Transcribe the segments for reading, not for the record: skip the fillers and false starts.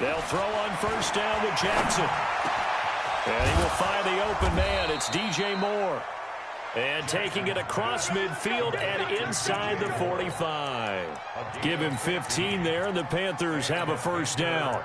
They'll throw on first down with Jackson. And he will find the open man. It's DJ Moore. And taking it across midfield and inside the 45. Give him 15 there, and the Panthers have a first down.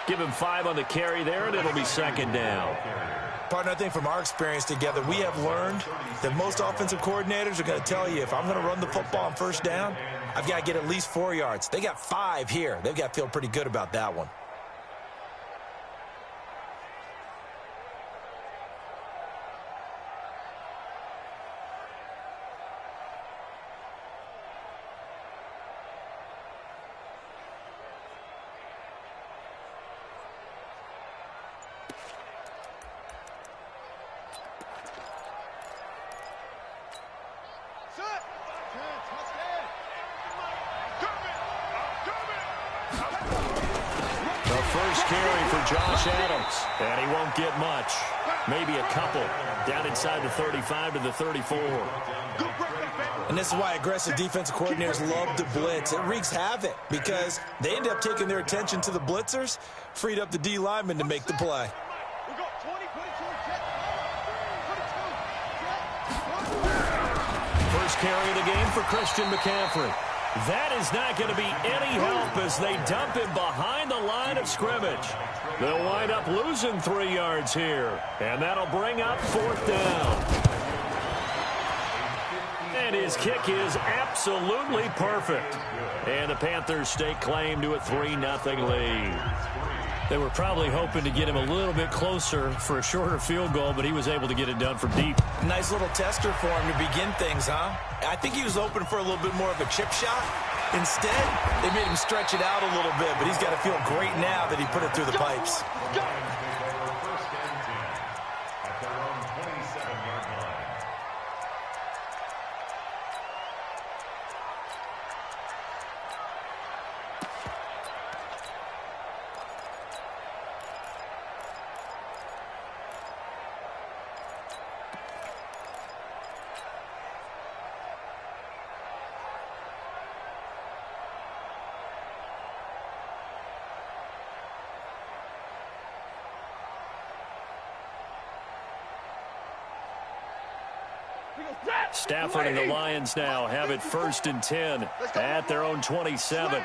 Give him 5 on the carry there, and it'll be second down. Partner, I think from our experience together, we have learned that most offensive coordinators are going to tell you, if I'm going to run the football on first down, I've got to get at least 4 yards. They got 5 here. They've got to feel pretty good about that one. First carry for Josh Adams, and he won't get much. Maybe a couple. Down inside the 35 to the 34. And this is why aggressive defensive coordinators love to blitz. It wreaks havoc because they end up taking their attention to the blitzers, freed up the D lineman to make the play. First carry of the game for Christian McCaffrey. That is not going to be any help as they dump him behind the line of scrimmage. They'll wind up losing 3 yards here, and that'll bring up fourth down. And his kick is absolutely perfect. And the Panthers stake claim to a 3-0 lead. They were probably hoping to get him a little bit closer for a shorter field goal, but he was able to get it done from deep. Nice little tester for him to begin things, huh? I think he was open for a little bit more of a chip shot. Instead, they made him stretch it out a little bit, but he's got to feel great now that he put it through the pipes. Stafford and the Lions now have it 1st and 10 at their own 27. Slam.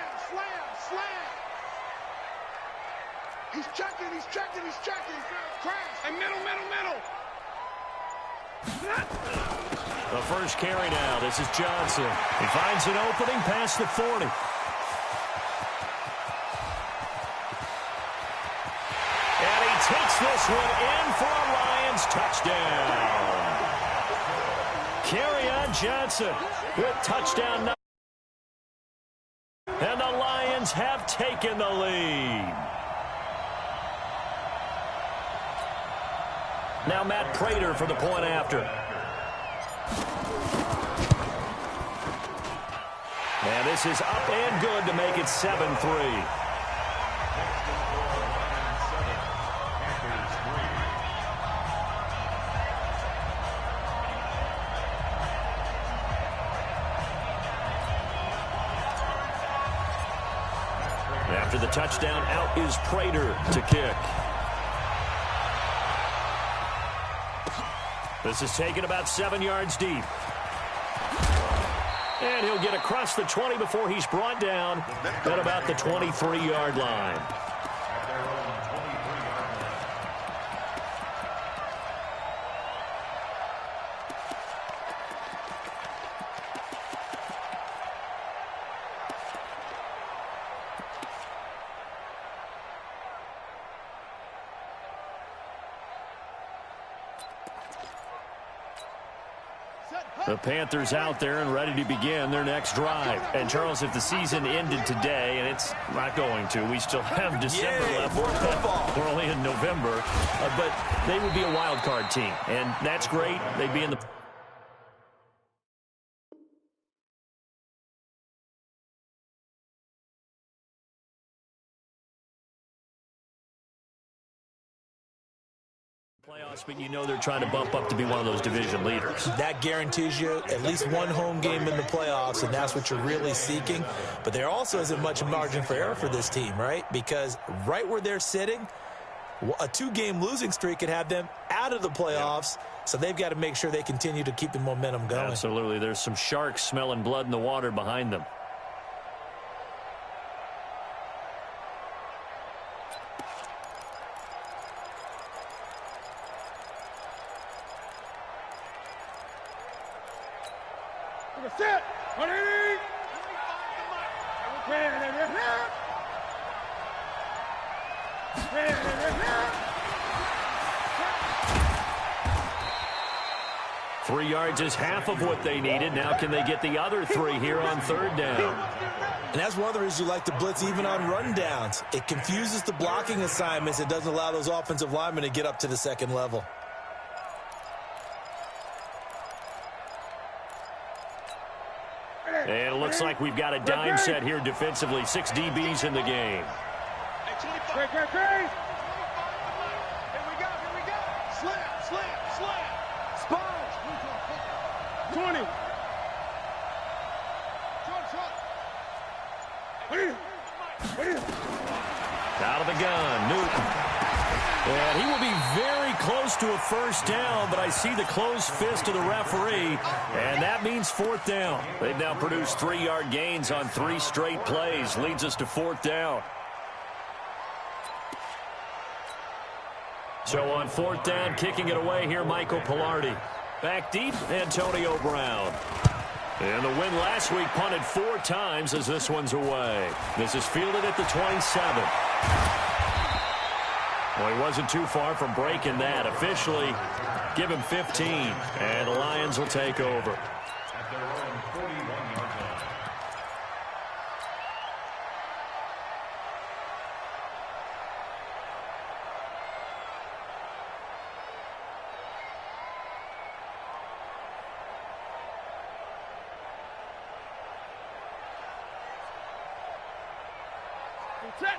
He's checking. Crash. And middle. The first carry now. This is Johnson. He finds an opening past the 40. And he takes this one in for a Lions touchdown. Kerryon Johnson with touchdown number. And the Lions have taken the lead. Now Matt Prater for the point after. And this is up and good to make it 7-3. After the touchdown, out is Prater to kick. This is taken about 7 yards deep. And he'll get across the 20 before he's brought down at about the 23-yard line. The Panthers out there and ready to begin their next drive. And, Charles, if the season ended today, and it's not going to, we still have December left. We're only in November. But they would be a wild card team, and that's great. They'd be in the playoffs, but you know they're trying to bump up to be one of those division leaders. That guarantees you at least one home game in the playoffs, and that's what you're really seeking. But there also isn't much margin for error for this team, right? Because right where they're sitting, a 2-game losing streak could have them out of the playoffs, so they've got to make sure they continue to keep the momentum going. Absolutely. There's some sharks smelling blood in the water behind them. Set. Three yards is half of what they needed. Now can they get the other 3 here on 3rd down? And that's one of the reasons you like to blitz even on rundowns. It confuses the blocking assignments. It doesn't allow those offensive linemen to get up to the second level. And it looks like we've got a dime set here defensively. 6 DBs in the game. Great. Here we go. Slam. Sponge. 20. Out of the gun, Newton. And he will be very close to a first down, but I see the closed fist of the referee, and that means 4th down. They've now produced 3-yard gains on 3 straight plays. Leads us to 4th down. So on 4th down, kicking it away here, Michael Pilardi. Back deep, Antonio Brown. And the win last week punted 4 times as this one's away. This is fielded at the 27. Well, he wasn't too far from breaking that. Officially, give him 15, and the Lions will take over.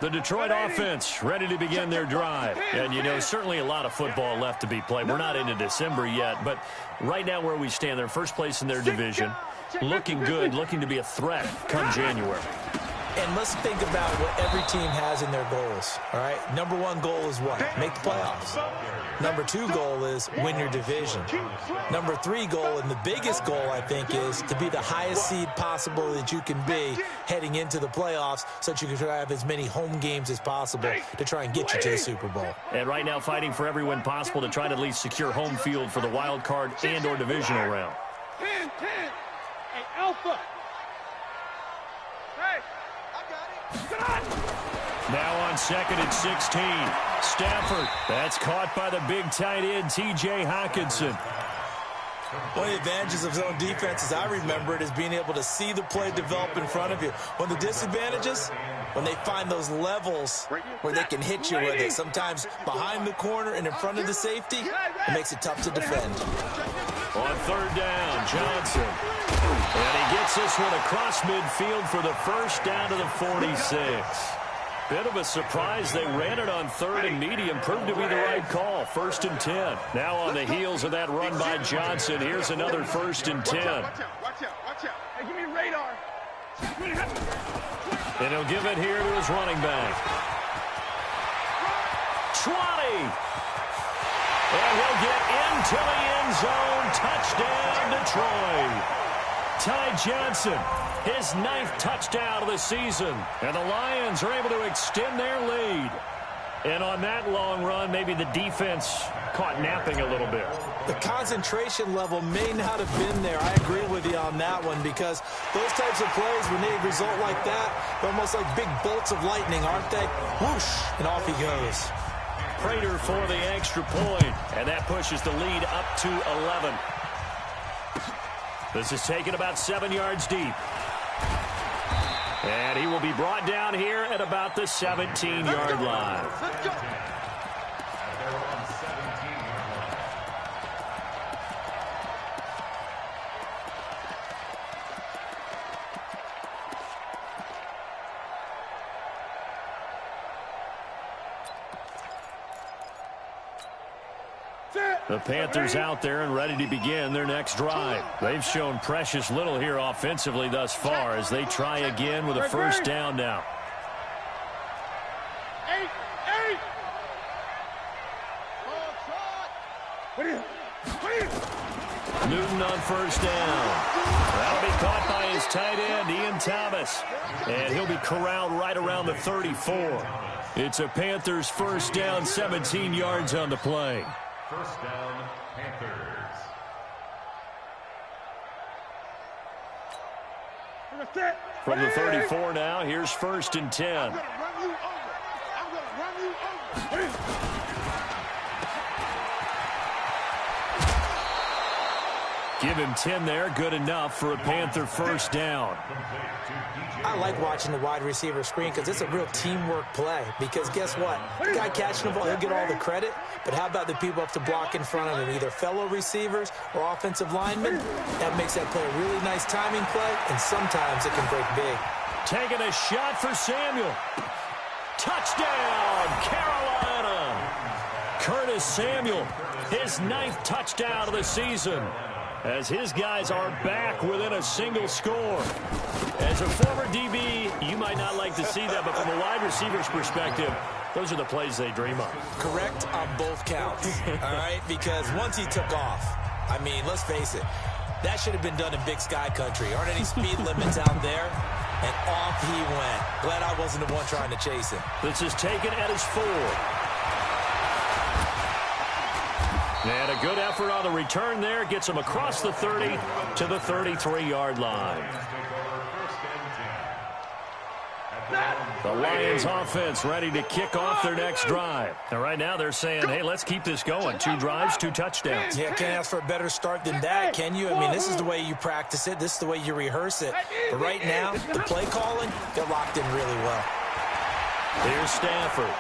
The Detroit offense ready to begin their drive. And, you know, certainly a lot of football left to be played. We're not into December yet, but right now where we stand, they're first place in their division. Looking good, looking to be a threat come January. And let's think about what every team has in their goals, all right? Number 1 goal is what? Make the playoffs. Number 2 goal is win your division. Number 3 goal, and the biggest goal, I think, is to be the highest seed possible that you can be heading into the playoffs so that you can try to have as many home games as possible to try and get you to the Super Bowl. And right now fighting for every win possible to try to at least secure home field for the wild card and or divisional round. 10. Hey, Alpha. Hey. Now on 2nd and 16. Stafford. That's caught by the big tight end, T.J. Hockenson. One of the advantages of zone defense, as I remember it, is being able to see the play develop in front of you. One of the disadvantages, when they find those levels where they can hit you with it, sometimes behind the corner and in front of the safety, it makes it tough to defend. On 3rd down, Johnson. And he gets this one across midfield for the first down to the 46. Bit of a surprise. They ran it on 3rd and medium. Proved to be the right call. 1st and 10. Now on the heels of that run by Johnson, here's another 1st and 10. Watch out. Hey, give me the radar. And he'll give it here to his running back. 20. And he'll get into the end zone. Touchdown, Detroit. Ty Johnson, his 9th touchdown of the season. And the Lions are able to extend their lead. And on that long run, maybe the defense caught napping a little bit. The concentration level may not have been there. I agree with you on that one, because those types of plays, when they result like that, they're almost like big bolts of lightning, aren't they? Whoosh, and off he goes. Prater for the extra point, and that pushes the lead up to 11. This is taken about 7 yards deep. And he will be brought down here at about the 17-yard line. Let's go. The Panthers out there and ready to begin their next drive. They've shown precious little here offensively thus far as they try again with a first down now. 8. Newton on first down. That'll be caught by his tight end, Ian Thomas. And he'll be corralled right around the 34. It's a Panthers first down, 17 yards on the play. First down, Panthers. From the 34 now, here's first and 10. I'm going to run you over. I'm going to run you over. Give him 10 there, good enough for a Panther first down. I like watching the wide receiver screen because it's a real teamwork play. Because guess what? The guy catching the ball, he'll get all the credit. But how about the people up to block in front of him, either fellow receivers or offensive linemen? That makes that play a really nice timing play, and sometimes it can break big. Taking a shot for Samuel. Touchdown, Carolina. Curtis Samuel, his 9th touchdown of the season, as his guys are back within a single score. As a former DB, you might not like to see that, but from a wide receiver's perspective, those are the plays they dream of. Correct on both counts, all right? Because once he took off, I mean, let's face it, that should have been done in Big Sky country. Aren't any speed limits out there? And off he went. Glad I wasn't the one trying to chase him. This is taken at his 4. And a good effort on the return there. Gets him across the 30 to the 33-yard line. The Lions offense ready to kick off their next drive. And right now they're saying, hey, let's keep this going. 2 drives, 2 touchdowns. Yeah, can't ask for a better start than that, can you? I mean, this is the way you practice it. This is the way you rehearse it. But right now, the play calling, they're locked in really well. Here's Stafford.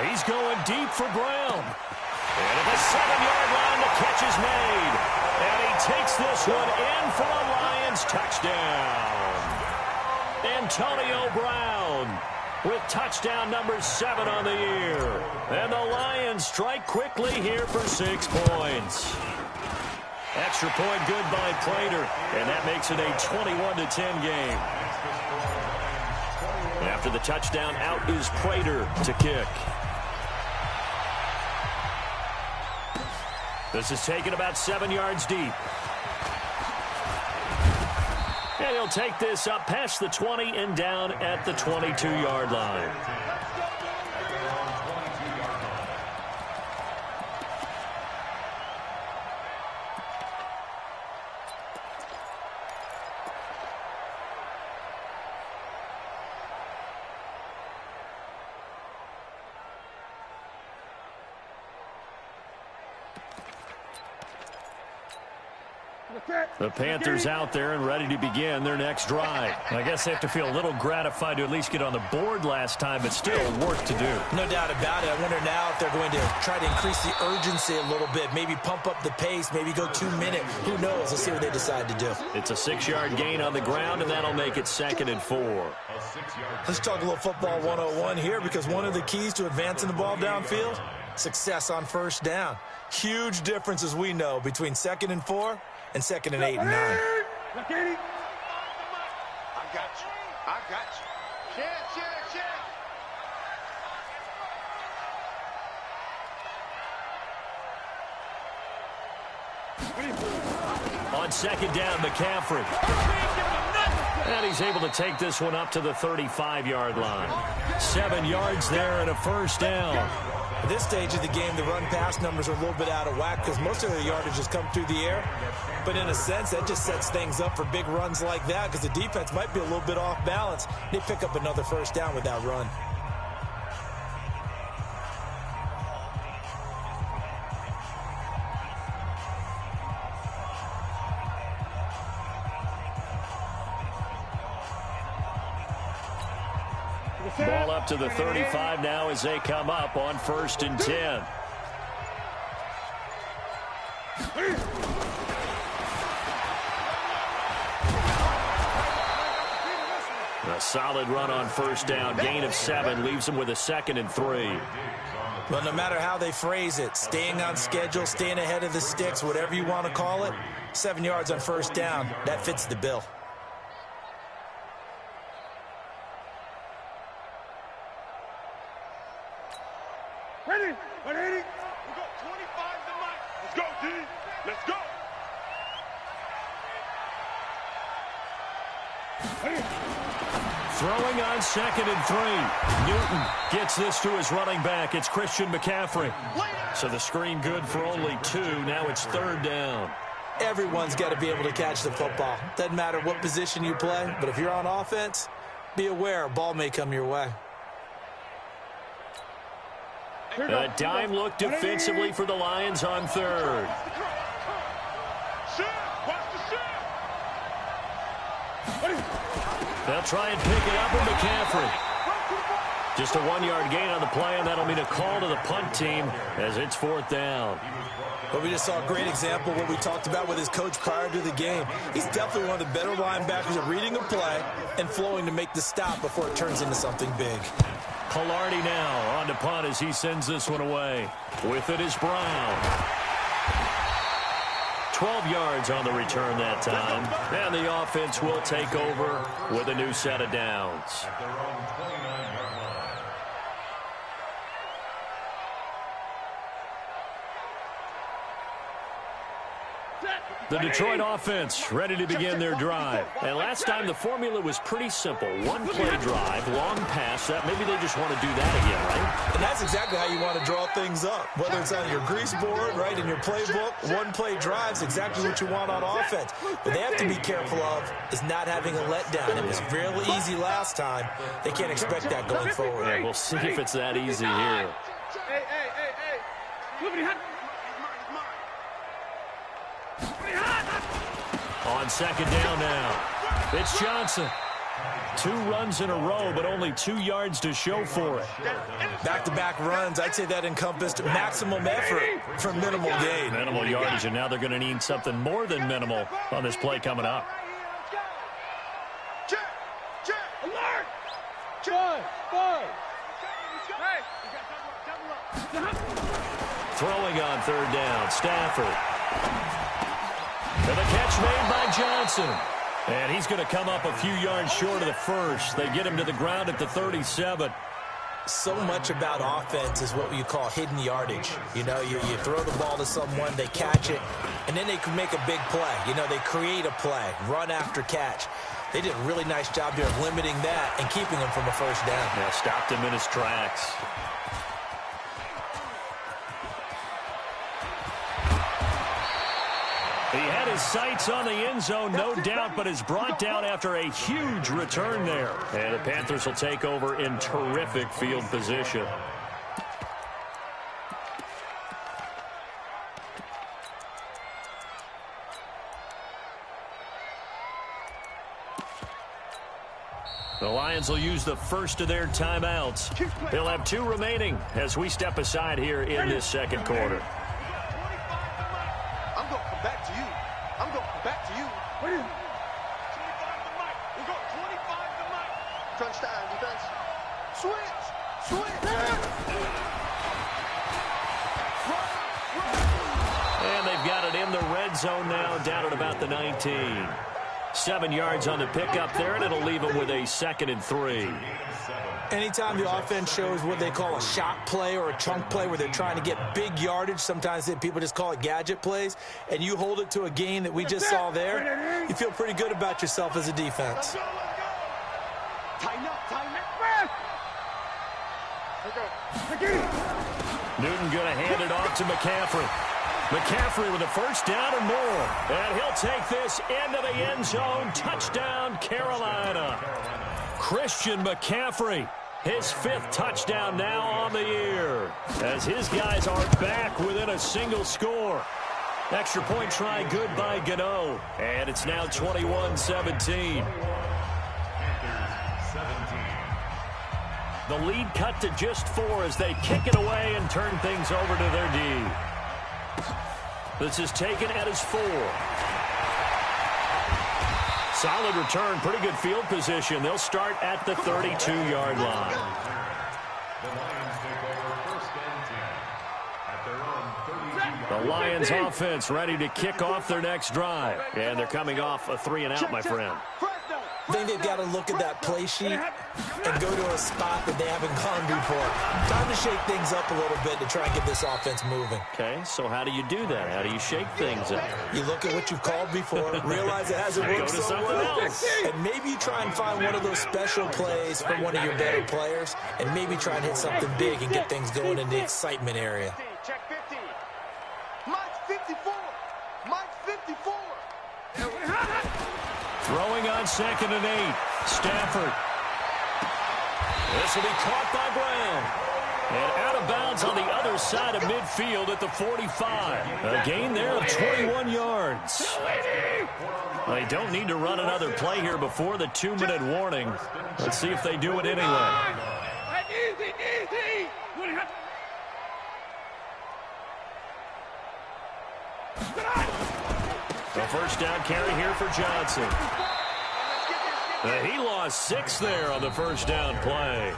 He's going deep for Brown. And at the 7-yard line, the catch is made. And he takes this one in for a Lions touchdown. Antonio Brown with touchdown number 7 on the year. And the Lions strike quickly here for 6 points. Extra point good by Prater. And that makes it a 21-10 game. After the touchdown, out is Prater to kick. This is taken about 7 yards deep. And he'll take this up past the 20 and down at the 22-yard line. The Panthers out there and ready to begin their next drive. I guess they have to feel a little gratified to at least get on the board last time, but still work to do. No doubt about it. I wonder now if they're going to try to increase the urgency a little bit, maybe pump up the pace, maybe go 2 minute. Who knows? Let's see what they decide to do. It's a 6-yard gain on the ground, and that'll make it 2nd and 4. Let's talk a little football 101 here, because one of the keys to advancing the ball downfield, success on first down. Huge difference, as we know, between 2nd and 4 and 2nd and 8 and 9. I got you. I got you. Check. On 2nd down, McCaffrey. And he's able to take this one up to the 35-yard line. 7 yards there and a first down. At this stage of the game, the run-pass numbers are a little bit out of whack because most of the yardage has come through the air. But in a sense, that just sets things up for big runs like that because the defense might be a little bit off balance. They pick up another first down with that run. Ball up to the 35 now as they come up on 1st and 10. A solid run on 1st down. Gain of 7 leaves them with a 2nd and 3. Well, no matter how they phrase it, staying on schedule, staying ahead of the sticks, whatever you want to call it, 7 yards on 1st down, that fits the bill. Ready? Ready? We got 25 to Mike. Let's go, D. Let's go. Ready? Throwing on 2nd and 3. Newton gets this to his running back. It's Christian McCaffrey. So the screen good for only 2. Now it's 3rd down. Everyone's got to be able to catch the football. Doesn't matter what position you play, but if you're on offense, be aware a ball may come your way. A dime look defensively for the Lions on 3rd. They'll try and pick it up with McCaffrey. Just a 1-yard gain on the play, and that'll mean a call to the punt team as it's 4th down. But we just saw a great example of what we talked about with his coach prior to the game. He's definitely one of the better linebackers at reading a play and flowing to make the stop before it turns into something big. Pilardi now on to punt as he sends this one away. With it is Brown. 12 yards on the return that time. And the offense will take over with a new set of downs. At their own 29-yard line. The Detroit offense ready to begin their drive. And last time the formula was pretty simple. 1-play drive, long pass. Maybe they just want to do that again, right? And that's exactly how you want to draw things up. Whether it's on your grease board, right, in your playbook, 1-play drive's exactly what you want on offense. What they have to be careful of is not having a letdown. It was really easy last time. They can't expect that going forward. Yeah, we'll see if it's that easy here. Hey. On 2nd down now, it's Johnson. 2 runs in a row, but only 2 yards to show for it. Back-to-back runs, I'd say that encompassed maximum effort for minimal gain. Minimal yardage, and now they're going to need something more than minimal on this play coming up. Alert! Throwing on 3rd down, Stafford. And the catch made by Johnson. And he's going to come up a few yards short of the first. They get him to the ground at the 37. So much about offense is what you call hidden yardage. You know, you throw the ball to someone, they catch it, and then they can make a big play. You know, they create a play, run after catch. They did a really nice job here of limiting that and keeping him from a 1st down. Yeah, stopped him in his tracks. He had his sights on the end zone, no doubt, but is brought down after a huge return there. And the Panthers will take over in terrific field position. The Lions will use the first of their timeouts. They'll have 2 remaining as we step aside here in this 2nd quarter. I'm going to come back to you. I'm going to come back to you. 25 to Mike. We got 25 to Mike. Crunch time, defense. Switch. And they've got it in the red zone now, down at about the 19. 7 yards on the pickup there, and it'll leave them with a 2nd and 3. Anytime the offense shows what they call a shot play or a chunk play where they're trying to get big yardage, sometimes people just call it gadget plays, and you hold it to a gain that we just saw there, you feel pretty good about yourself as a defense. Tighten up. Newton going to hand it off to McCaffrey. McCaffrey with a 1st down and more. And he'll take this into the end zone. Touchdown, Carolina. Christian McCaffrey, his 5th touchdown now on the year, as his guys are back within a single score. Extra point try good by Gano, and it's now 21-17. The lead cut to just 4 as they kick it away and turn things over to their D. This is taken at his 4. Solid return, pretty good field position. They'll start at the 32-yard line. The Lions take over first and 10 at their own 32-yard. The Lions offense ready to kick off their next drive. And they're coming off a 3-and-out, my friend. I think they've got to look at that play sheet and go to a spot that they haven't gone before. Time to shake things up a little bit to try and get this offense moving. Okay, so how do you do that? How do you shake things up? You look at what you've called before, realize it hasn't worked so well, and maybe you try and find one of those special plays from one of your better players, and maybe try and hit something big and get things going in the excitement area. Check 50. Mike's 54. Mike's 54. Throwing on 2nd and 8. Stafford. This will be caught by Brown. And out of bounds on the other side of midfield at the 45. A gain there of 21 yards. They don't need to run another play here before the 2-minute warning. Let's see if they do it anyway. The first down carry here for Johnson. He lost 6 there on the first down play.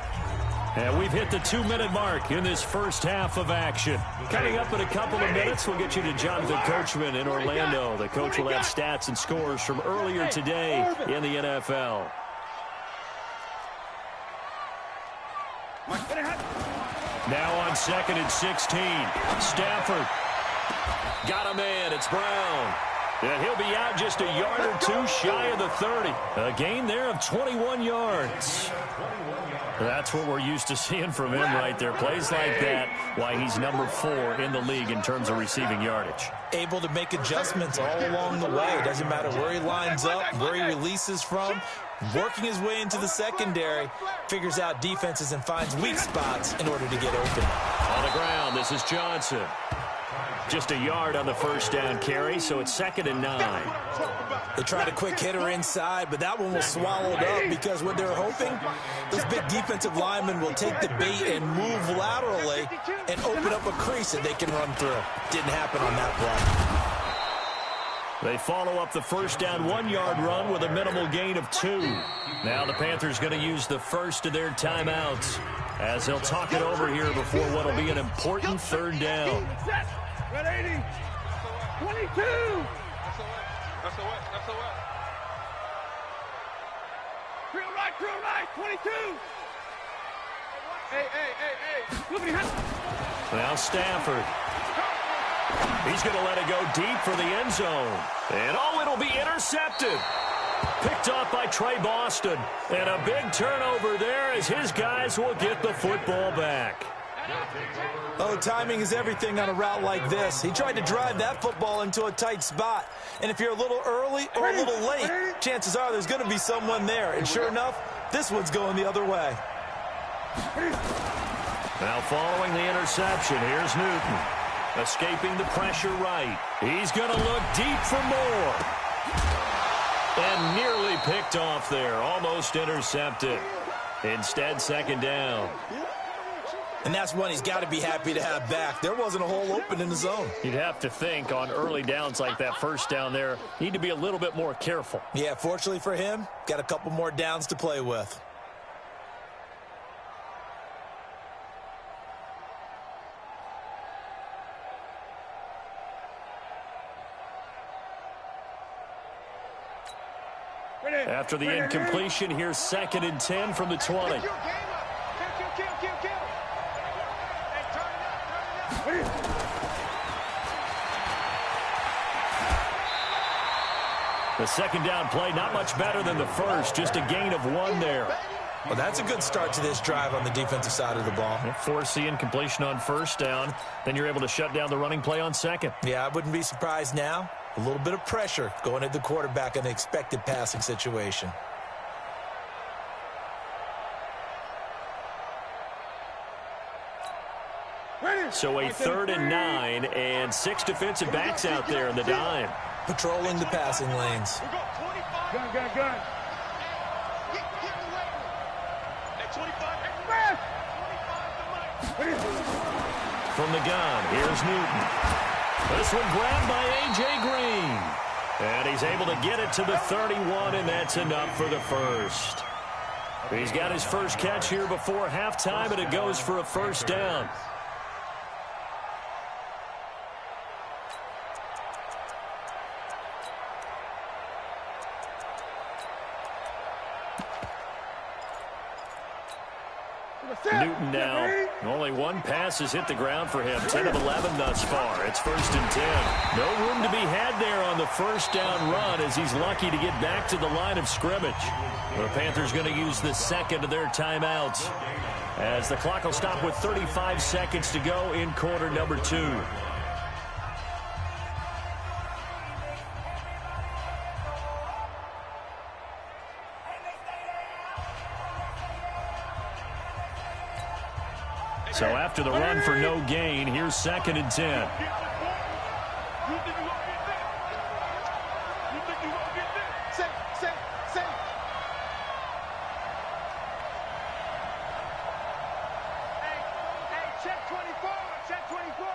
And we've hit the 2-minute mark in this first half of action. Coming up in a couple of minutes, we'll get you to Jonathan Coachman in Orlando. The coach will have stats and scores from earlier today in the NFL. Now on 2nd and 16. Stafford. Got a man. It's Brown. And he'll be out just a yard or 2 shy of the 30. A gain there of 21 yards. That's what we're used to seeing from him right there. Plays like that, why he's number 4 in the league in terms of receiving yardage. Able to make adjustments all along the way. It doesn't matter where he lines up, where he releases from. Working his way into the secondary, figures out defenses and finds weak spots in order to get open. On the ground, this is Johnson. Just a yard on the first down carry, so it's 2nd and 9. They tried a quick hitter inside, but that one was swallowed up because what they're hoping, those big defensive linemen will take the bait and move laterally and open up a crease that they can run through. Didn't happen on that play. They follow up the first down 1-yard run with a minimal gain of 2. Now the Panthers going to use the first of their timeouts as they'll talk it over here before what will be an important 3rd down. 180. 22. That's the what? Real right. 22. Hey. Now Stafford. He's going to let it go deep for the end zone. And it'll be intercepted. Picked off by Trey Boston. And a big turnover there as his guys will get the football back. Oh, timing is everything on a route like this. He tried to drive that football into a tight spot. And if you're a little early or a little late, chances are there's going to be someone there. And sure enough, this one's going the other way. Now following the interception, here's Newton. Escaping the pressure right. He's going to look deep for more. And nearly picked off there. Almost intercepted. Instead, 2nd down. And that's one he's got to be happy to have back. There wasn't a hole open in the zone. You'd have to think on early downs like that first down there, need to be a little bit more careful. Yeah, fortunately for him, got a couple more downs to play with. After the incompletion, here's 2nd and 10 from the 20. The 2nd down play, not much better than the first, just a gain of 1 there. Well, that's a good start to this drive on the defensive side of the ball. Force the incompletion on first down, then you're able to shut down the running play on 2nd. Yeah, I wouldn't be surprised now. A little bit of pressure going at the quarterback in the expected passing situation. So a 3rd and 9 and 6 defensive backs out there in the dime. Patrolling the passing lanes. Gun. From the gun, here's Newton. This one grabbed by A.J. Green. And he's able to get it to the 31, and that's enough for the first. He's got his first catch here before halftime, and it goes for a first down. Newton now. Only one pass has hit the ground for him. 10 of 11 thus far. It's 1st and 10. No room to be had there on the first down run as he's lucky to get back to the line of scrimmage. The Panthers going to use the second of their timeouts as the clock will stop with 35 seconds to go in quarter number 2. So after the run for no gain, here's 2nd and 10. Check 24, check 24.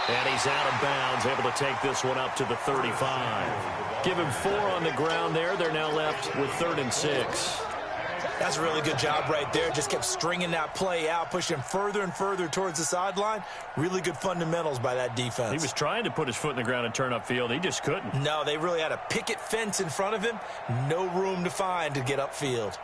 And he's out of bounds, able to take this one up to the 35. Give him 4 on the ground there. They're now left with 3rd and 6. That's a really good job right there. Just kept stringing that play out, pushing further and further towards the sideline. Really good fundamentals by that defense. He was trying to put his foot in the ground and turn upfield. He just couldn't. No, they really had a picket fence in front of him. No room to find to get upfield.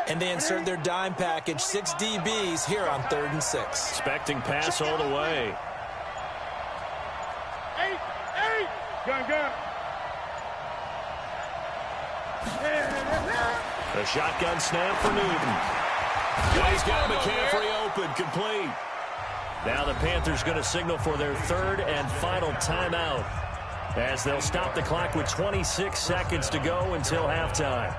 And they insert their dime package, 6 DBs here on 3rd and 6. Expecting pass all the way. 8. Gun. The shotgun snap for Newton. And he's got McCaffrey open, complete. Now the Panthers going to signal for their 3rd and final timeout as they'll stop the clock with 26 seconds to go until halftime.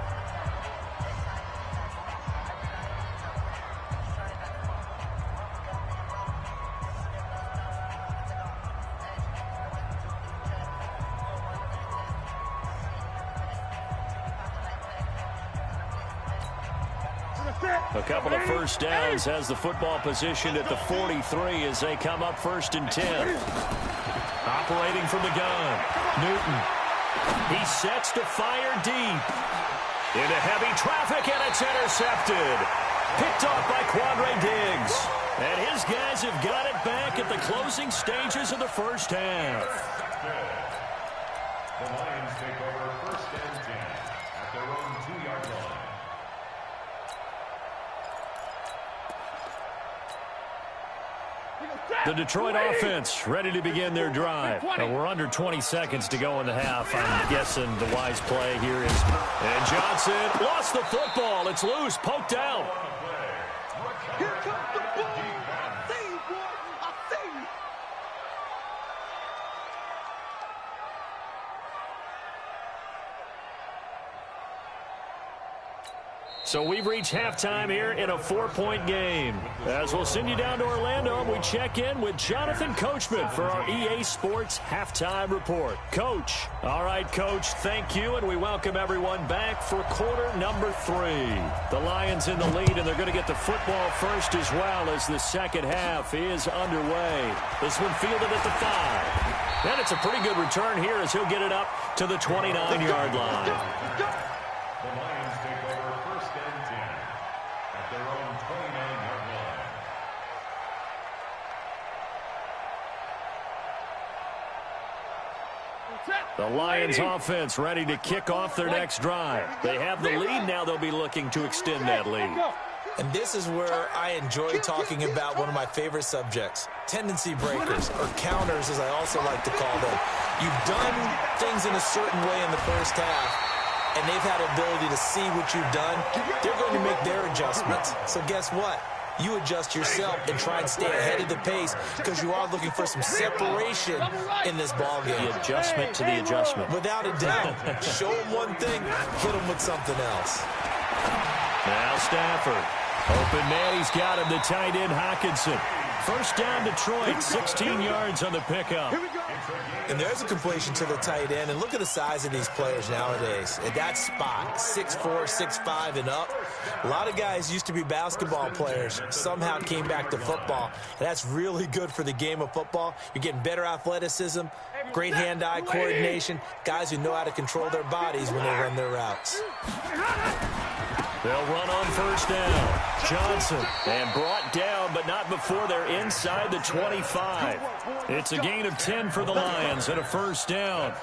A couple of first downs has the football positioned at the 43 as they come up 1st and 10. Operating from the gun, Newton. He sets to fire deep. Into heavy traffic, and it's intercepted. Picked off by Quandre Diggs. And his guys have got it back at the closing stages of the first half. The Lions take over 1st and 10 at their own 2-yard line. The Detroit offense ready to begin their drive. We're under 20 seconds to go in the half. I'm guessing the wise play here is... And Johnson lost the football. It's loose, poked out. Here comes the ball. I see you, boy. I see you. So we've reached halftime here in a 4-point game. As we'll send you down to Orlando, we check in with Jonathan Coachman for our EA Sports Halftime Report. Coach. All right, Coach, thank you, and we welcome everyone back for quarter number 3. The Lions in the lead, and they're going to get the football first as well as the second half is underway. This one fielded at the 5. And it's a pretty good return here as he'll get it up to the 29-yard line. The Lions take over 1st and 10 at their own 29-yard line. The Lions offense ready to kick off their next drive. They have the lead. Now they'll be looking to extend that lead. And this is where I enjoy talking about one of my favorite subjects, tendency breakers, or counters as I also like to call them. You've done things in a certain way in the first half, and they've had ability to see what you've done. They're going to make their adjustments. So guess what? You adjust yourself and try and stay ahead of the pace because you are looking for some separation in this ball game. The adjustment to the adjustment. Without a doubt. Show them one thing, hit them with something else. Now Stafford Open man, he's got him, the tight end, Hockenson. First down, Detroit, 16 yards on the pickup. And there's a completion to the tight end. And look at the size of these players nowadays. At that spot, 6'4", 6'5", and up. A lot of guys used to be basketball players, somehow came back to football. And that's really good for the game of football. You're getting better athleticism, great hand-eye coordination, guys who know how to control their bodies when they run their routes. They'll run on first down. Johnson, and brought down, but not before they're inside the 25. It's a gain of 10 for the Lions and a first down.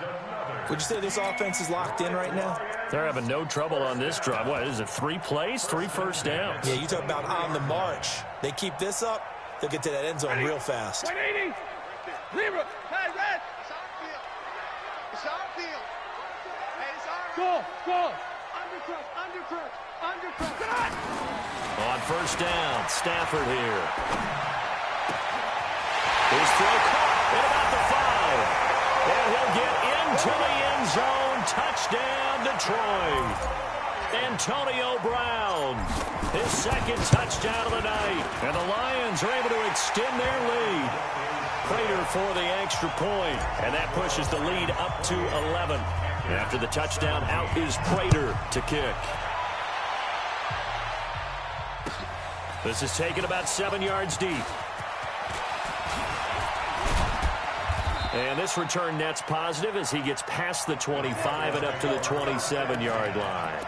Would you say this offense is locked in right now? They're having no trouble on this drive. What, is it 3 plays, 3 first downs? Yeah, you talk about on the march. They keep this up, they'll get to that end zone real fast. 180. Libra. Hey, red. It's our field. It's our field. Hey, it's our Go. Undercut. On first down, Stafford here. His throw caught at about the 5. And he'll get into the end zone. Touchdown, Detroit. Antonio Brown, his second touchdown of the night. And the Lions are able to extend their lead. Prater for the extra point. And that pushes the lead up to 11. After the touchdown, out is Prater to kick. This is taken about 7 yards deep. And this return net's positive as he gets past the 25 and up to the 27-yard line.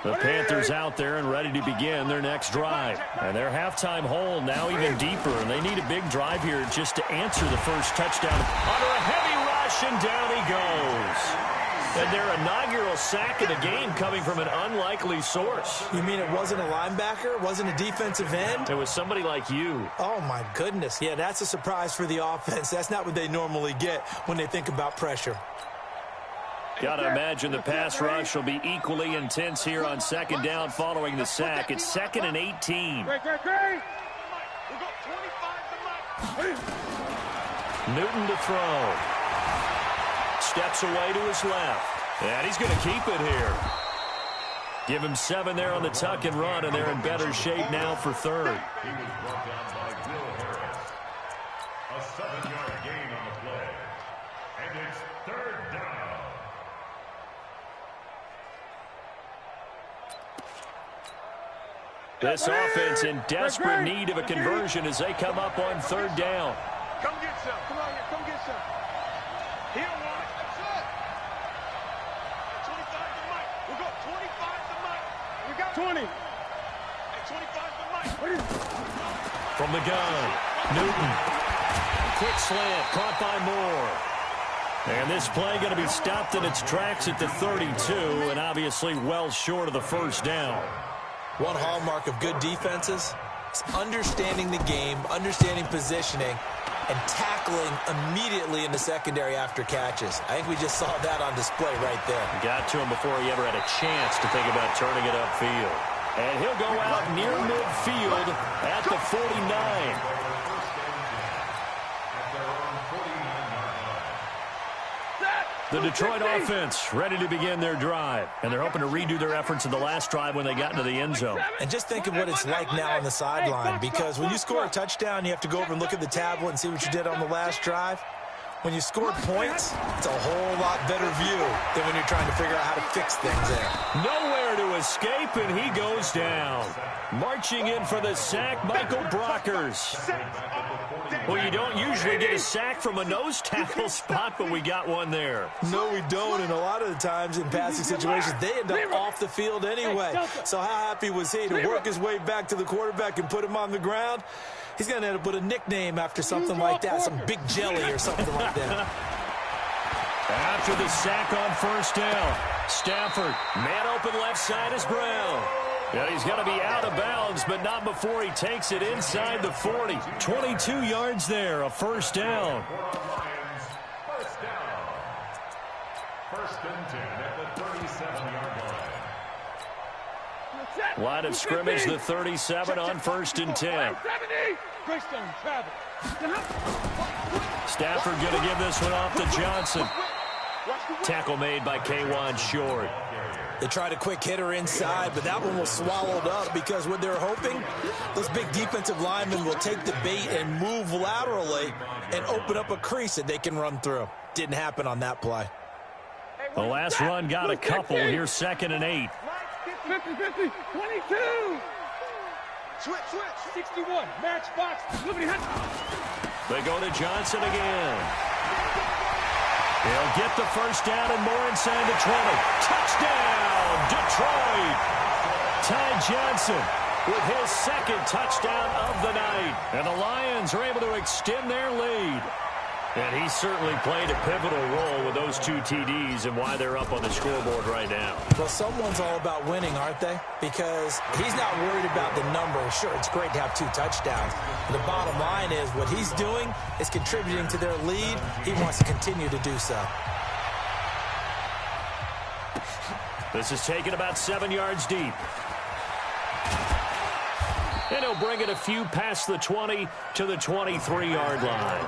The Panthers out there and ready to begin their next drive. And their halftime hole now even deeper. And they need a big drive here just to answer the first touchdown. Under a heavy rush, and down he goes. And their inaugural sack of the game coming from an unlikely source. You mean it wasn't a linebacker? It wasn't a defensive end? It was somebody like you. Oh, my goodness. Yeah, that's a surprise for the offense. That's not what they normally get when they think about pressure. Gotta imagine the pass rush will be equally intense here on second down following the sack. It's 2nd and 18. Great. Newton to throw. Steps away to his left. And he's going to keep it here. Give him 7 there on the tuck and run, and they're in better shape now for third. He was brought down by Will Harris. A 7-yard gain on the play. And it's 3rd down. This offense in desperate need of a conversion as they come up on 3rd down. Come get some. Come on here. Come get some. He don't want it. That's it. 25 to Mike. We got 25 to Mike. We got 20. Hey, 25 to Mike. From the gun, Newton. Quick slant, caught by Moore. And this play going to be stopped in its tracks at the 32, and obviously well short of the first down. One hallmark of good defenses is understanding the game, understanding positioning, and tackling immediately in the secondary after catches. I think we just saw that on display right there. Got to him before he ever had a chance to think about turning it upfield. And he'll go out near midfield at the 49. The Detroit offense ready to begin their drive. And they're hoping to redo their efforts in the last drive when they got into the end zone. And just think of what it's like now on the sideline, because when you score a touchdown, you have to go over and look at the tablet and see what you did on the last drive. When you scored points, it's a whole lot better view than when you're trying to figure out how to fix things there. Nowhere to escape, and he goes down. Marching in for the sack, Michael Brockers. Well, you don't usually get a sack from a nose tackle spot, but we got one there. No, we don't, and a lot of the times in passing situations, they end up off the field anyway. So how happy was he to work his way back to the quarterback and put him on the ground? He's going to end up with a nickname after something like that, some Big Jelly or something like that. After the sack on first down, Stafford, man open left side is Brown. And he's going to be out of bounds, but not before he takes it inside the 40. 22 yards there, a first down. First down. 1st and 10 at the 37-yard line. Line of scrimmage, the 37 on 1st and 10. Stafford going to give this one off to Johnson. Tackle made by K'Wan Short. They tried a quick hitter inside, but that one was swallowed up because what they're hoping, those big defensive linemen will take the bait and move laterally and open up a crease that they can run through. Didn't happen on that play. The last run got a couple. Here's 2nd and 8. 50, 22. Switch. 61. Match box. They go to Johnson again. He'll get the first down and more inside the 20. Touchdown, Detroit. Ty Johnson with his 2nd touchdown of the night. And the Lions are able to extend their lead. And he certainly played a pivotal role with those 2 TDs and why they're up on the scoreboard right now. Well, someone's all about winning, aren't they? Because he's not worried about the number. Sure, it's great to have 2 touchdowns. But the bottom line is what he's doing is contributing to their lead. He wants to continue to do so. This is taken about 7 yards deep. And he'll bring it a few past the 20 to the 23-yard line.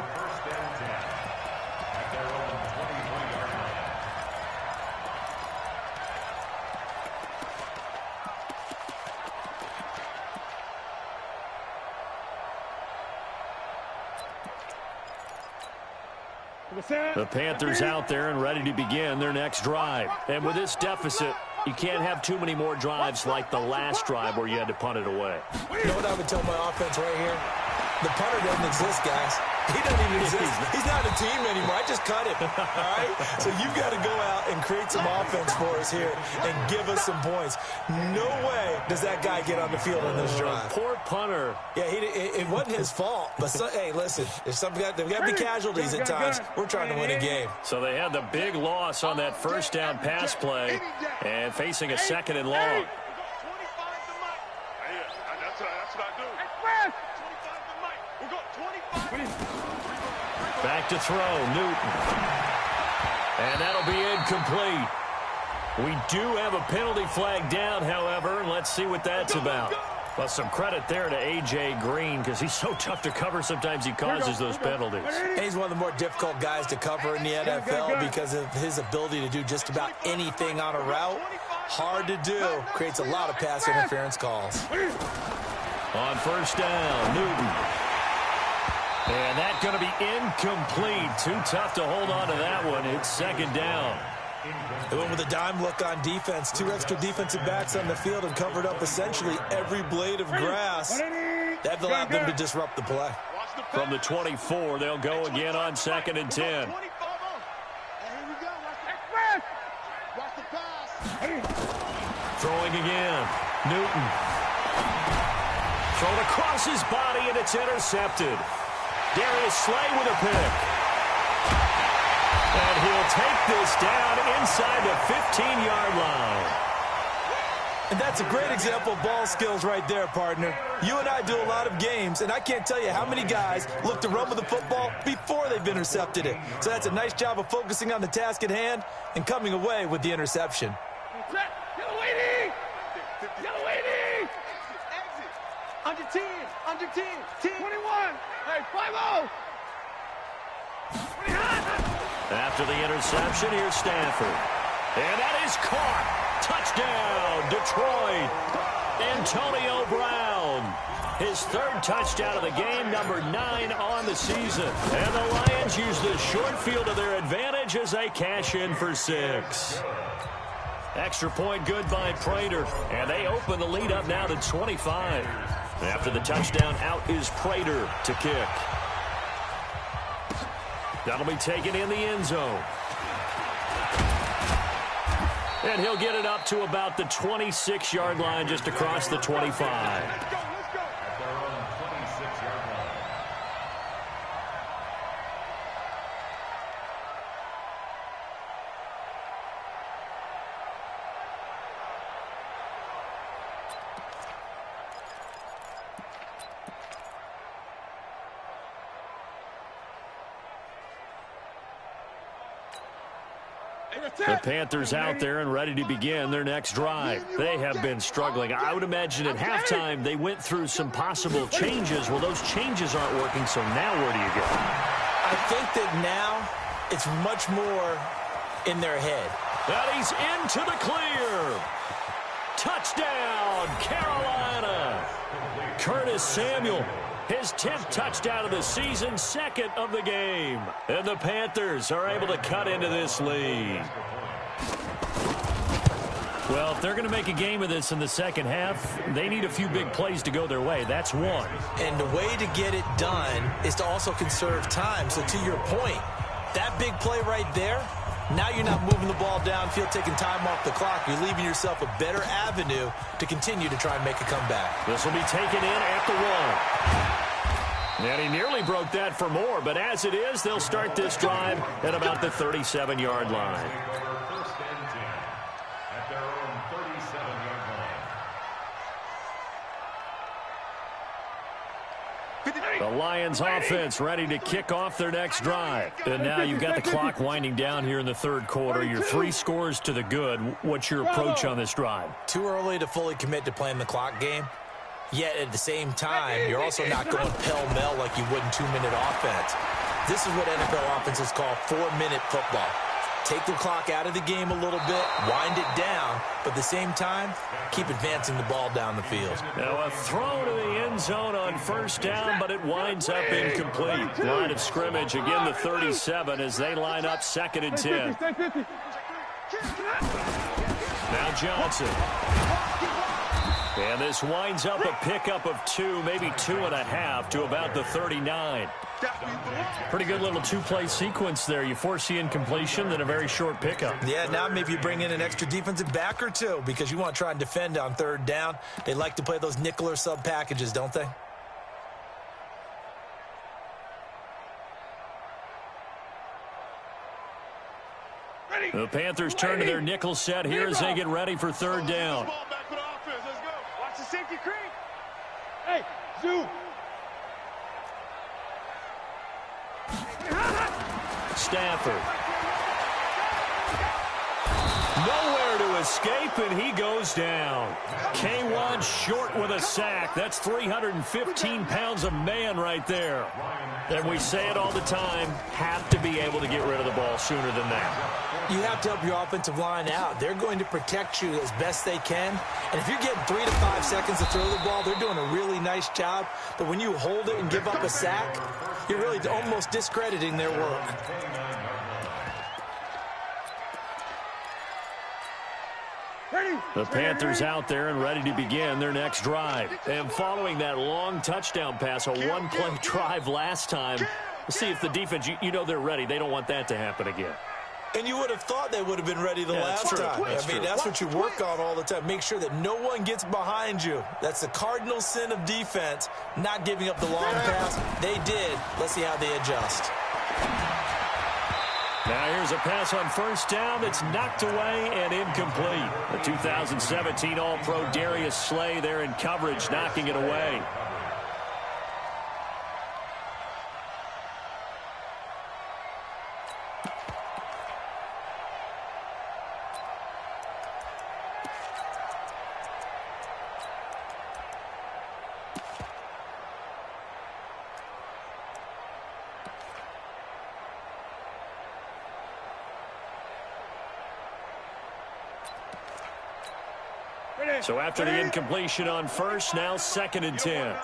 The Panthers out there and ready to begin their next drive. And with this deficit, you can't have too many more drives like the last drive where you had to punt it away. You know what I would tell my offense right here? The punter doesn't exist, guys. He doesn't even exist. He's not a team anymore. I just cut him. All right? So you've got to go out and create some offense for us here and give us some points. No way does that guy get on the field on this drive. Poor punter. Yeah, it wasn't his fault. But, hey, listen, there's there've got to be casualties at times. We're trying to win a game. So they had the big loss on that first down pass play and facing a 2nd and long. Back to throw, Newton. And that'll be incomplete. We do have a penalty flag down, however, and let's see what that's about. Well, some credit there to A.J. Green because he's so tough to cover. Sometimes he causes those penalties. He's one of the more difficult guys to cover in the NFL because of his ability to do just about anything on a route. Hard to do. Creates a lot of pass interference calls. On first down, Newton. And that's going to be incomplete. Too tough to hold on to that one. It's 2nd down. They went with a dime look on defense. 2 extra defensive backs on the field and covered up essentially every blade of grass. That allowed them to disrupt the play. From the 24, they'll go again on 2nd and 10. Throwing again. Newton. Thrown across his body, and it's intercepted. Darius Slay with a pick. And he'll take this down inside the 15-yard line. And that's a great example of ball skills right there, partner. You and I do a lot of games, and I can't tell you how many guys look to run with the football before they've intercepted it. So that's a nice job of focusing on the task at hand and coming away with the interception. Under 10, 10, 21, hey, 5-0. After the interception, here's Stafford. And that is caught. Touchdown, Detroit. Antonio Brown. His 3rd touchdown of the game, number 9 on the season. And the Lions use the short field to their advantage as they cash in for 6. Extra point good by Prater. And they open the lead up now to 25. After the touchdown, out is Prater to kick. That'll be taken in the end zone. And he'll get it up to about the 26-yard line, just across the 25. The Panthers out there and ready to begin their next drive. They have been struggling. I would imagine at halftime they went through some possible changes. Well, those changes aren't working, so now where do you go? I think that now it's much more in their head. And he's into the clear. Touchdown, Carolina. Curtis Samuel, his 10th touchdown of the season, 2nd of the game. And the Panthers are able to cut into this lead. Well, if they're going to make a game of this in the second half, they need a few big plays to go their way. That's one. And the way to get it done is to also conserve time. So to your point, that big play right there, now you're not moving the ball downfield, taking time off the clock. You're leaving yourself a better avenue to continue to try and make a comeback. This will be taken in at the 1. And he nearly broke that for more, but as it is, they'll start this drive at about the 37-yard line. First and 10 at their own 37-yard line. The Lions offense ready to kick off their next drive. And now you've got the clock winding down here in the third quarter. You're 3 scores to the good. What's your approach on this drive? Too early to fully commit to playing the clock game. Yet at the same time, you're also not going pell-mell like you would in 2-minute offense. This is what NFL offenses call 4-minute football. Take the clock out of the game a little bit, wind it down, but at the same time, keep advancing the ball down the field. Now a throw to the end zone on first down, but it winds up incomplete. Line of scrimmage, again the 37 as they line up 2nd and 10. Now Johnson. And this winds up a pickup of 2, maybe 2.5 to about the 39. Pretty good little 2-play sequence there. You force the incompletion, then a very short pickup. Yeah, now maybe you bring in an extra defensive back or 2 because you want to try and defend on 3rd down. They like to play those nickel or sub packages, don't they? The Panthers turn to their nickel set here as they get ready for 3rd down. Watch the safety creep. Hey, Zoo. Stafford. Nowhere to escape, and he goes down. K1 short with a sack. That's 315 pounds of man right there. And we say it all the time, have to be able to get rid of the ball sooner than that. You have to help your offensive line out. They're going to protect you as best they can. And if you're getting 3 to 5 seconds to throw the ball, they're doing a really nice job. But when you hold it and give up a sack, you're really almost discrediting their work. The Panthers out there and ready to begin their next drive. And following that long touchdown pass, a 1-play drive last time, let's see if the defense, you know they're ready. They don't want that to happen again. And you would have thought they would have been ready the last time. I mean, that's what you work on all the time. Make sure that no one gets behind you. That's the cardinal sin of defense, not giving up the long pass. They did. Let's see how they adjust. Now here's a pass on first down that's knocked away and incomplete. The 2017 All-Pro Darius Slay there in coverage, knocking it away. So after the incompletion on first, now 2nd and 10.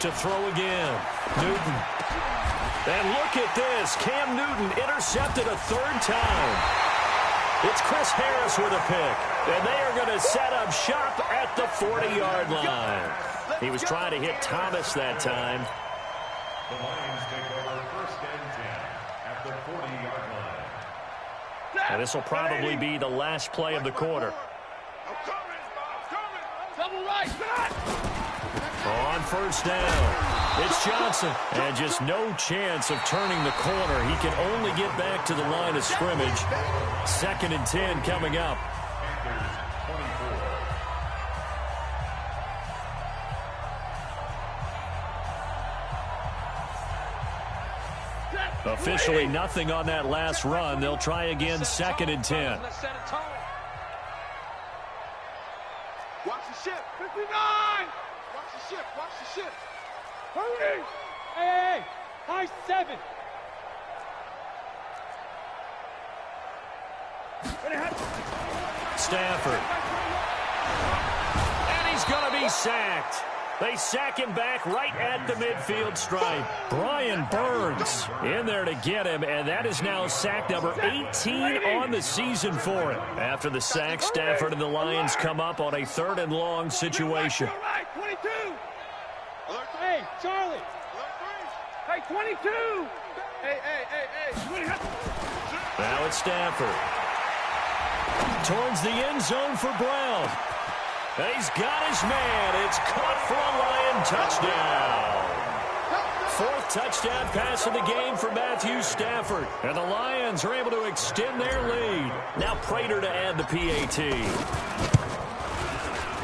To throw again. Newton. And look at this. Cam Newton intercepted a 3rd time. It's Chris Harris with a pick. And they are going to set up shop at the 40-yard line. He was trying to hit Thomas that time. The Lions take over 1st and 10 at the 40-yard line. And this will probably be the last play of the quarter. Double right. On first down, it's Johnson. And just no chance of turning the corner. He can only get back to the line of scrimmage. 2nd and 10 coming up. Officially nothing on that last run. They'll try again, 2nd and 10. Watch the ship. 59. Watch the ship. Watch the ship. Hurry! Hey, high 7. Stafford. And he's going to be sacked. They sack him back right at the midfield stripe. Brian Burns in there to get him, and that is now sack number 18 on the season for him. After the sack, Stafford and the Lions come up on a 3rd and long situation. Right, 22. Hey, Charlie. Hey, 22. Hey. Now it's Stafford. Towards the end zone for Brown. He's got his man. It's caught for a Lion touchdown. 4th touchdown pass of the game for Matthew Stafford. And the Lions are able to extend their lead. Now Prater to add the PAT.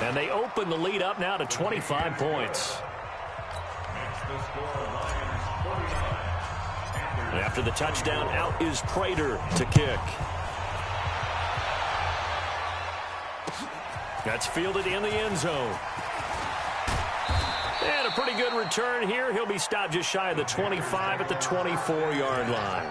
And they open the lead up now to 25 points. After the touchdown, out is Prater to kick. That's fielded in the end zone. And a pretty good return here. He'll be stopped just shy of the 25 at the 24-yard line.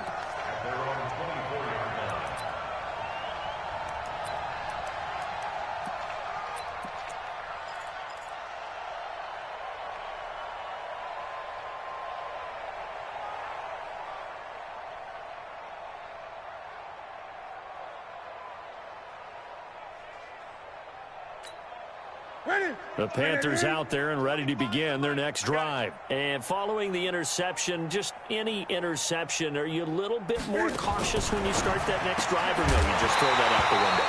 The Panthers out there and ready to begin their next drive. And following the interception, just any interception, are you a little bit more cautious when you start that next drive, or no, you just throw that out the window?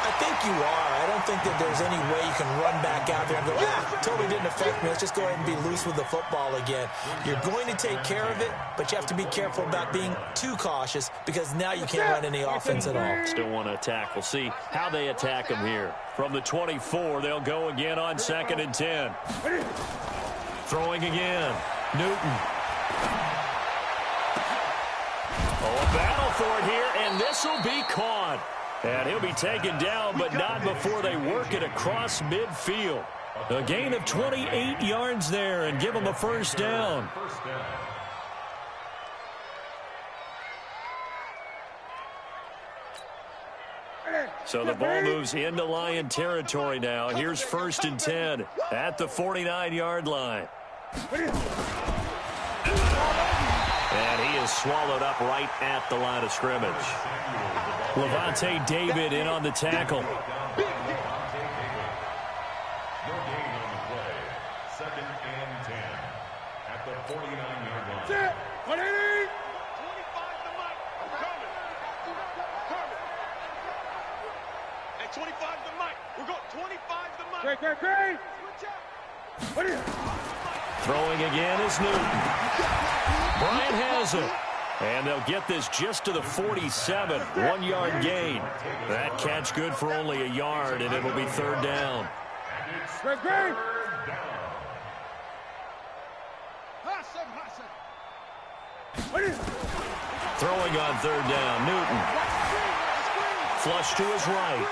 I think you are. I don't think that there's any way you can run back out there and go, totally didn't affect me. Let's just go ahead and be loose with the football again. You're going to take care of it, but you have to be careful about being too cautious because now you can't run any offense at all. Still want to attack. We'll see how they attack him here. From the 24, they'll go again on 2nd and 10. Throwing again. Newton. Oh, a battle for it here, and this will be caught. And he'll be taken down, but not before they work it across midfield. A gain of 28 yards there and give them a 1st down. So the ball moves into Lion territory now. Here's 1st and 10 at the 49-yard line. And he is swallowed up right at the line of scrimmage. Levante David in on the tackle. Your gain on the play, 2nd and 10 at the 49-yard line. 180. 25 the mic. I'm coming. Hey, 25 the mic. We're going 25 the mic. Great. Throwing again is Newton. Bryant has it. And they'll get this just to the 47, 1-yard gain. That catch good for only a yard, and it'll be 3rd down. Great. Throwing on 3rd down, Newton. Flush to his right.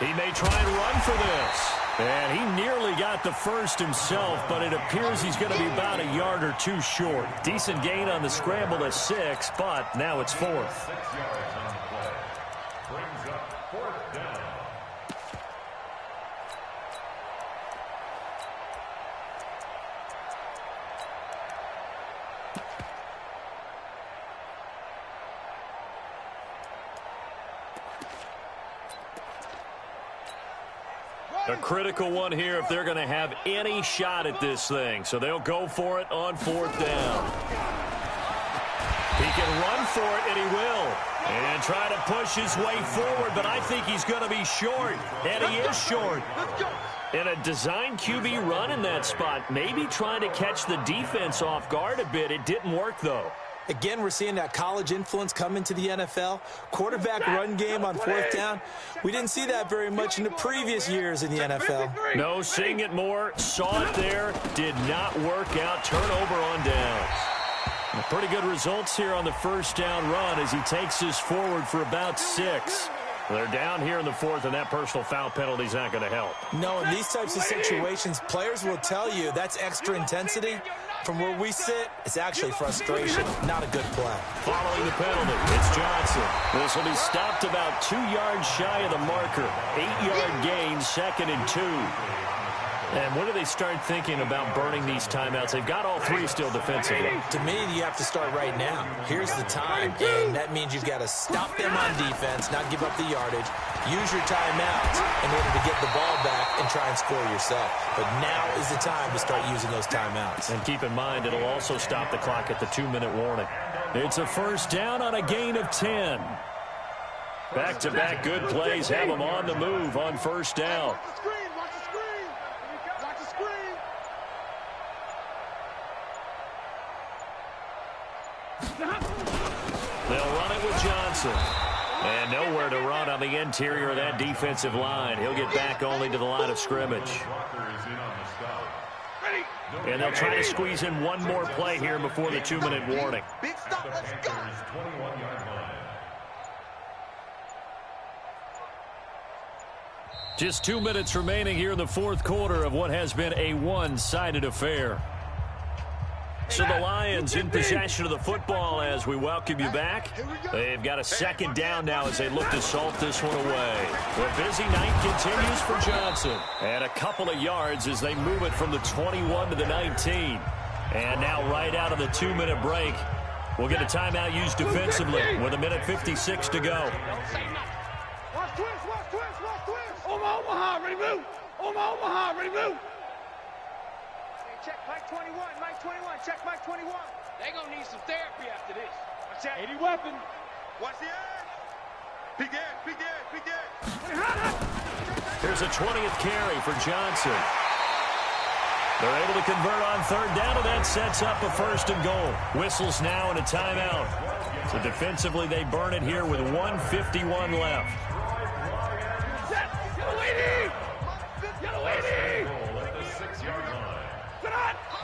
He may try and run for this. And he nearly got the 1st himself, but it appears he's going to be about a yard or 2 short. Decent gain on the scramble to 6, but now it's 4th. 6 yards on the play. Brings up 4th down. A critical one here if they're going to have any shot at this thing. So they'll go for it on 4th down. He can run for it, and he will. And try to push his way forward, but I think he's going to be short. And he is short. And a design QB run in that spot. Maybe trying to catch the defense off guard a bit. It didn't work, though. Again, we're seeing that college influence come into the NFL. Quarterback run game on 4th down. We didn't see that very much in the previous years in the NFL. No, seeing it more. Saw it there. Did not work out. Turnover on downs. Pretty good results here on the first down run as he takes us forward for about 6. They're down here in the 4th, and that personal foul penalty is not going to help. No, in these types of situations, players will tell you that's extra intensity. From where we sit, it's actually frustration, not a good play. Following the penalty, it's Johnson. This will be stopped about 2 yards shy of the marker. 8-yard gain, 2nd and 2. And when do they start thinking about burning these timeouts? They've got all 3 still defensively. To me, you have to start right now. Here's the time, and that means you've got to stop them on defense, not give up the yardage, use your timeouts in order to get the ball back and try and score yourself. But now is the time to start using those timeouts. And keep in mind, it'll also stop the clock at the 2-minute warning. It's a first down on a gain of 10. Back-to-back good plays have them on the move on first down. They'll run it with Johnson. And nowhere to run on the interior of that defensive line. He'll get back only to the line of scrimmage. And they'll try to squeeze in one more play here before the 2-minute warning. Big stop, let's go. Just 2 minutes remaining here in the 4th quarter of what has been a one-sided affair. So the Lions in possession of the football as we welcome you back. They've got a 2nd down now as they look to salt this one away. The busy night continues for Johnson. And a couple of yards as they move it from the 21 to the 19. And now right out of the 2-minute break, we'll get a timeout used defensively with 1:56 to go. Watch twist, watch twist, watch twist. Omaha, ready move. Omaha, ready move. Check Mike 21, Mike 21, check Mike 21. They gonna need some therapy after this. Watch out. 80 weapon. Watch the edge. Big edge, big edge, big edge. Here's a 20th carry for Johnson. They're able to convert on 3rd down, and that sets up a 1st and goal. Whistles now and a timeout. So defensively, they burn it here with 1:51 left.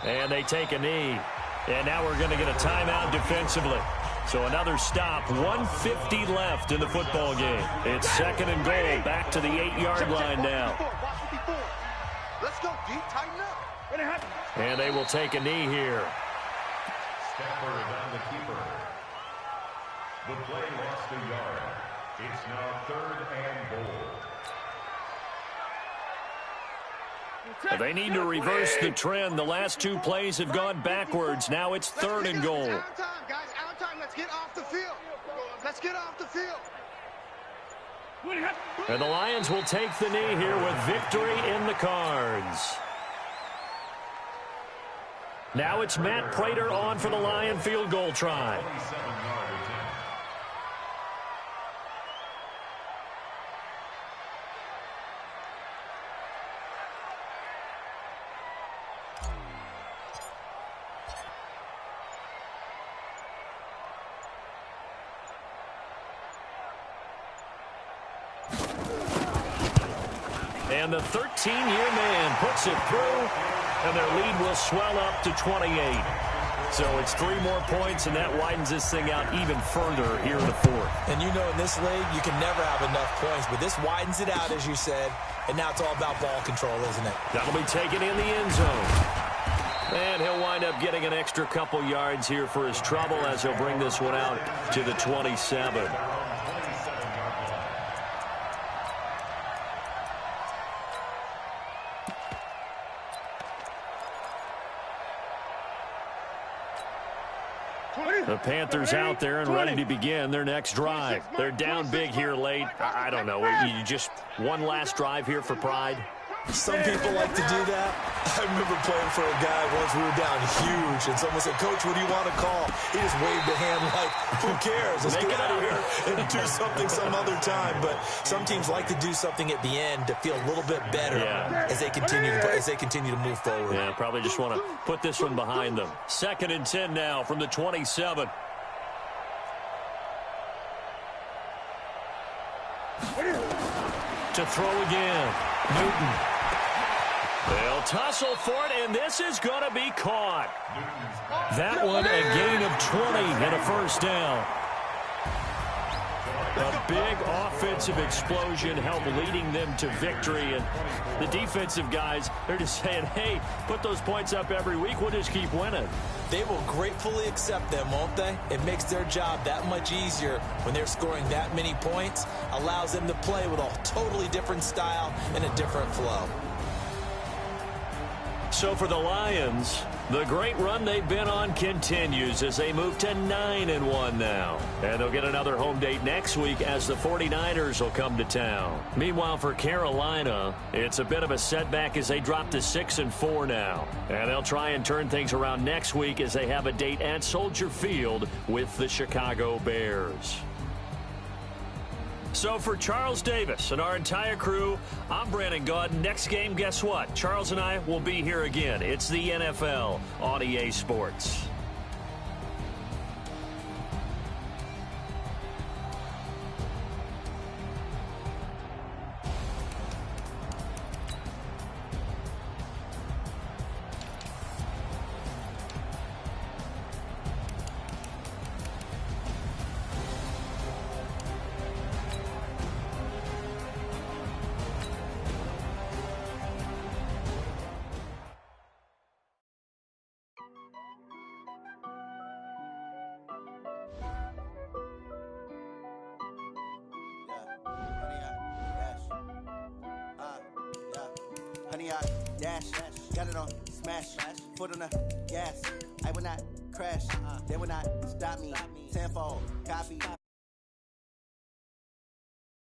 And they take a knee. And now we're going to get a timeout defensively. So another stop. 1:50 left in the football game. It's 2nd and goal. Back to the 8-yard line now. Let's go deep, tighten up. And they will take a knee here. Stafford on the keeper. The play lost a yard. It's now 3rd and goal. They need to reverse the trend. The last 2 plays have gone backwards. Now it's 3rd and goal. Out time, guys, out time. Let's get off the field. Let's get off the field. And the Lions will take the knee here with victory in the cards. Now it's Matt Prater on for the Lion field goal try. And the 13-year man puts it through, and their lead will swell up to 28. So it's 3 more points, and that widens this thing out even further here in the 4th. And you know, in this league, you can never have enough points, but this widens it out, as you said, and now it's all about ball control, isn't it? That'll be taken in the end zone. And he'll wind up getting an extra couple yards here for his trouble as he'll bring this one out to the 27. The Panthers out there and ready to begin their next drive. They're down big here late. I don't know. You just one last drive here for pride? Some people like to do that. I remember playing for a guy once. We were down huge, and someone said, "Coach, what do you want to call?" He just waved a hand like, "Who cares? Let's get out of here and do something some other time." But some teams like to do something at the end to feel a little bit better as they continue to move forward. Yeah, probably just want to put this one behind them. 2nd and 10 now from the 27. To throw again, Newton. They'll tussle for it, and this is going to be caught. That one, a gain of 20 and a first down. A big offensive explosion helped leading them to victory. And the defensive guys, they're just saying, hey, put those points up every week. We'll just keep winning. They will gratefully accept them, won't they? It makes their job that much easier when they're scoring that many points. Allows them to play with a totally different style and a different flow. So for the Lions, the great run they've been on continues as they move to 9-1 now. And they'll get another home date next week as the 49ers will come to town. Meanwhile, for Carolina, it's a bit of a setback as they drop to 6-4 now. And they'll try and turn things around next week as they have a date at Soldier Field with the Chicago Bears. So for Charles Davis and our entire crew, I'm Brandon Gaud. Next game, guess what? Charles and I will be here again. It's the NFL on EA Sports. Honey, I dash, got it on smash, foot on the gas. I will not crash, they will not stop me. Tenfold, copy,